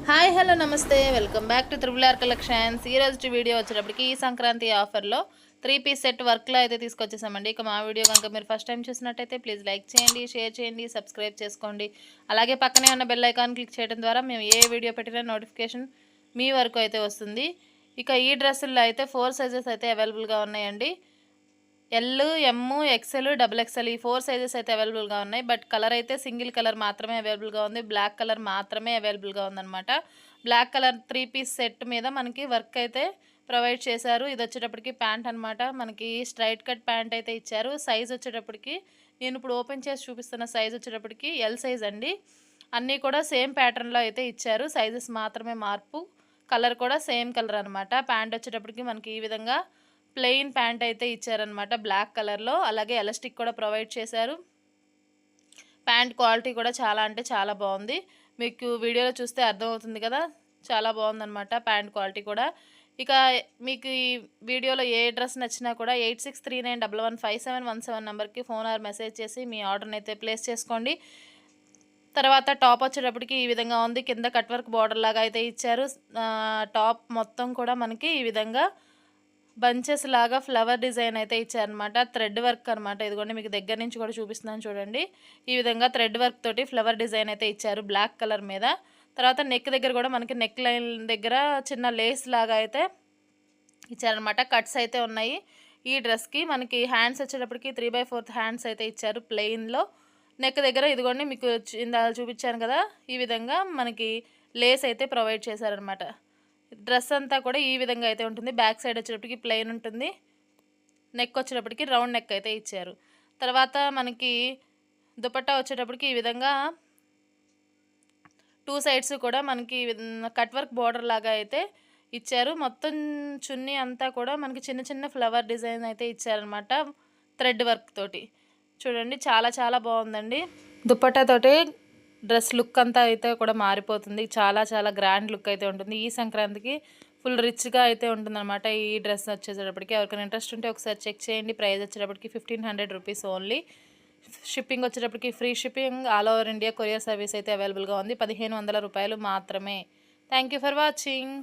Hi hello నమస్తే welcome back to triple R collections. ఈ రోజు వీడియో వచ్చేటప్పటికి ఈ సంక్రాంతి ఆఫర్లో 3 పీస్ సెట్ వర్క్లో అయితే తీసుకొచ్చేసామండి. ఇక మా వీడియో కనుక మీరు ఫస్ట్ టైం చూసినట్టయితే ప్లీజ్ లైక్ చేయండి, షేర్ చేయండి, సబ్స్క్రైబ్ చేసుకోండి. అలాగే పక్కనే ఉన్న బెల్ ఐకాన్ క్లిక్ చేయడం ద్వారా మేము ఏ వీడియో పెట్టినా నోటిఫికేషన్ మీ వరకు అయితే వస్తుంది. ఇక ఈ డ్రెస్సుల్లో అయితే 4 సైజెస్ అయితే అవైలబుల్గా ఉన్నాయండి. ఎల్, ఎమ్, ఎక్సెల్, డబుల్ ఎక్సెల్ ఈ 4 సైజెస్ అయితే అవైలబుల్గా ఉన్నాయి. బట్ కలర్ అయితే సింగిల్ కలర్ మాత్రమే అవైలబుల్గా ఉంది. బ్లాక్ కలర్ మాత్రమే అవైలబుల్గా ఉందన్నమాట. బ్లాక్ కలర్ 3 పీస్ సెట్ మీద మనకి వర్క్ అయితే ప్రొవైడ్ చేశారు. ఇది వచ్చేటప్పటికి ప్యాంట్ అనమాట. మనకి స్ట్రైట్ కట్ ప్యాంట్ అయితే ఇచ్చారు. సైజ్ వచ్చేటప్పటికి నేను ఇప్పుడు ఓపెన్ చేసి చూపిస్తున్న సైజ్ వచ్చేటప్పటికి ఎల్ సైజ్ అండి. అన్నీ కూడా సేమ్ ప్యాటర్న్లో అయితే ఇచ్చారు. సైజెస్ మాత్రమే మార్పు. కలర్ కూడా సేమ్ కలర్ అనమాట. ప్యాంట్ వచ్చేటప్పటికి మనకి ఈ విధంగా ప్లెయిన్ ప్యాంట్ అయితే ఇచ్చారనమాట బ్లాక్ కలర్లో. అలాగే ఎలాస్టిక్ కూడా ప్రొవైడ్ చేశారు. ప్యాంట్ క్వాలిటీ కూడా చాలా అంటే చాలా బాగుంది. మీకు వీడియోలో చూస్తే అర్థమవుతుంది కదా, చాలా బాగుందనమాట ప్యాంట్ క్వాలిటీ కూడా. ఇక మీకు ఈ వీడియోలో ఏ డ్రెస్ నచ్చినా కూడా 8639115717 నెంబర్కి ఫోన్ ఆర్ మెసేజ్ చేసి మీ ఆర్డర్ని అయితే ప్లేస్ చేసుకోండి. తర్వాత టాప్ వచ్చేటప్పటికి ఈ విధంగా ఉంది. కింద కట్ వర్క్ బార్డర్ లాగా అయితే ఇచ్చారు. టాప్ మొత్తం కూడా మనకి ఈ విధంగా బంచెస్ లాగా ఫ్లవర్ డిజైన్ అయితే ఇచ్చారనమాట. థ్రెడ్ వర్క్ అనమాట. ఇదిగోండి మీకు దగ్గర నుంచి కూడా చూపిస్తున్నాను చూడండి. ఈ విధంగా థ్రెడ్ వర్క్ తోటి ఫ్లవర్ డిజైన్ అయితే ఇచ్చారు బ్లాక్ కలర్ మీద. తర్వాత నెక్ దగ్గర కూడా మనకి నెక్ లైన్ దగ్గర చిన్న లేస్ లాగా అయితే ఇచ్చారనమాట. కట్స్ అయితే ఉన్నాయి ఈ డ్రెస్కి. మనకి హ్యాండ్స్ వచ్చేటప్పటికి 3/4 హ్యాండ్స్ అయితే ఇచ్చారు ప్లెయిన్లో. నెక్ దగ్గర ఇదిగోండి మీకు ఇందాక చూపించాను కదా, ఈ విధంగా మనకి లేస్ అయితే ప్రొవైడ్ చేశారనమాట. డ్రెస్ అంతా కూడా ఈ విధంగా అయితే ఉంటుంది. బ్యాక్ సైడ్ వచ్చేటప్పటికి ప్లెయిన్ ఉంటుంది. నెక్ వచ్చేటప్పటికి రౌండ్ నెక్ అయితే ఇచ్చారు. తర్వాత మనకి దుపట్టా వచ్చేటప్పటికి ఈ విధంగా 2 సైడ్స్ కూడా మనకి కట్ వర్క్ బార్డర్ లాగా అయితే ఇచ్చారు. మొత్తం చున్నీ అంతా కూడా మనకి చిన్న చిన్న ఫ్లవర్ డిజైన్ అయితే ఇచ్చారనమాట థ్రెడ్ వర్క్ తోటి. చూడండి చాలా చాలా బాగుందండి. దుపట్టా తోటి డ్రెస్ లుక్ అంతా అయితే కూడా మారిపోతుంది. చాలా చాలా గ్రాండ్ లుక్ అయితే ఉంటుంది. ఈ సంక్రాంతికి ఫుల్ రిచ్గా అయితే ఉంటుందన్నమాట ఈ డ్రెస్ వచ్చేటప్పటికి. ఎవరికైనా ఇంట్రెస్ట్ ఉంటే ఒకసారి చెక్ చేయండి. ప్రైస్ వచ్చేటప్పటికి 1500 రూపీస్ ఓన్లీ. షిప్పింగ్ వచ్చేటప్పటికి free shipping, all over India courier service అయితే అవైలబుల్గా ఉంది. 1500 రూపాయలు మాత్రమే. Thank you for watching.